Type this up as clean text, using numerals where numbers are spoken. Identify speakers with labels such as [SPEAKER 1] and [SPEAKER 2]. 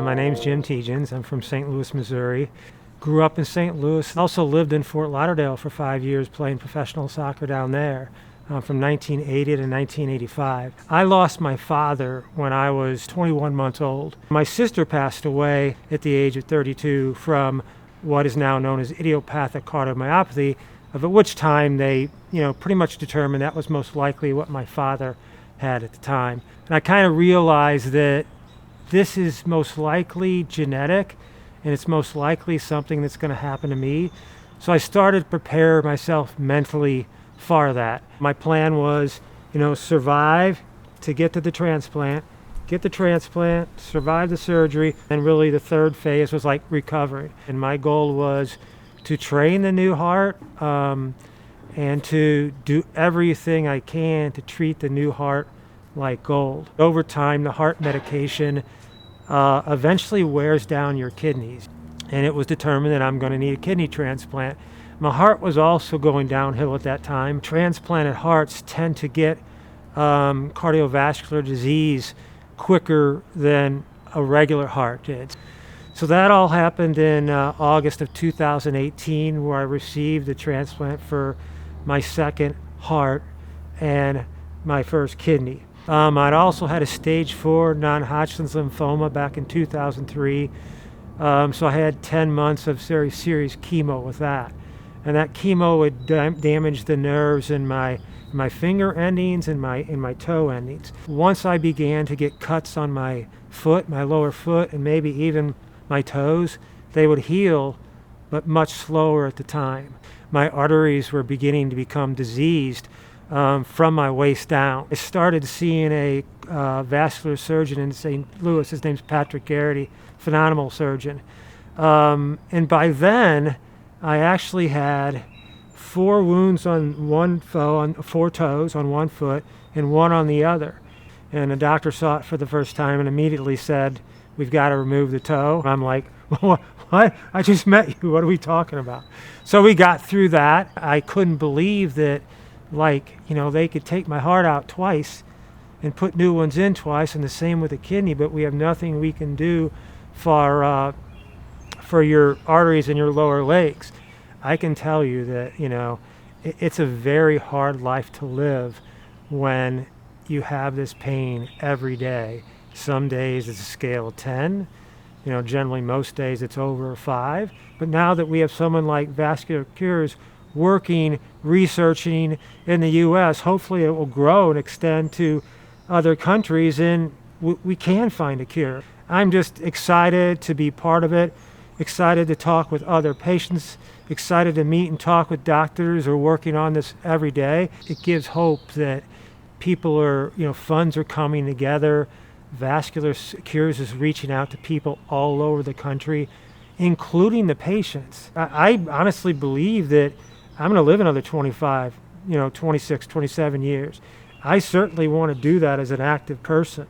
[SPEAKER 1] My name's Jim Tegens. I'm from St. Louis, Missouri. Grew up in St. Louis. Also lived in Fort Lauderdale for 5 years playing professional soccer down there from 1980 to 1985. I lost my father when I was 21 months old. My sister passed away at the age of 32 from what is now known as idiopathic cardiomyopathy, of at which time they, pretty much determined that was most likely what my father had at the time. And I kind of realized that this is most likely genetic, and it's most likely something that's going to happen to me. So I started to prepare myself mentally for that. My plan was, survive to get to the transplant, survive the surgery, and really the third phase was like recovery. And my goal was to train the new heart and to do everything I can to treat the new heart like gold. Over time, the heart medication eventually wears down your kidneys, and it was determined that I'm going to need a kidney transplant. My heart was also going downhill at that time. Transplanted hearts tend to get cardiovascular disease quicker than a regular heart did. So that all happened in August of 2018, where I received the transplant for my second heart and my first kidney. I'd also had a stage 4 non-Hodgkin's lymphoma back in 2003. So I had 10 months of very serious chemo with that. And that chemo would damage the nerves in my finger endings and my toe endings. Once I began to get cuts on my foot, my lower foot, and maybe even my toes, they would heal, but much slower at the time. My arteries were beginning to become diseased from my waist down. I started seeing a vascular surgeon in St. Louis. His name's Patrick Garrity, phenomenal surgeon. And by then, I actually had 4 wounds on 4 toes on one foot and 1 on the other. And the doctor saw it for the first time and immediately said, "We've got to remove the toe." I'm like, "What? I just met you. What are we talking about?" So we got through that. I couldn't believe that, they could take my heart out twice and put new ones in twice, and the same with the kidney, but we have nothing we can do for your arteries in your lower legs. I can tell you that, it's a very hard life to live when you have this pain every day. Some days it's a scale of 10. Generally most days it's over 5. But now that we have someone like Vascular Cures working, researching in the U.S., hopefully it will grow and extend to other countries, and we can find a cure. I'm just excited to be part of it, excited to talk with other patients, excited to meet and talk with doctors who are working on this every day. It gives hope that people are, funds are coming together. Vascular Cures is reaching out to people all over the country, including the patients. I honestly believe that I'm going to live another 25, 26, 27 years. I certainly want to do that as an active person.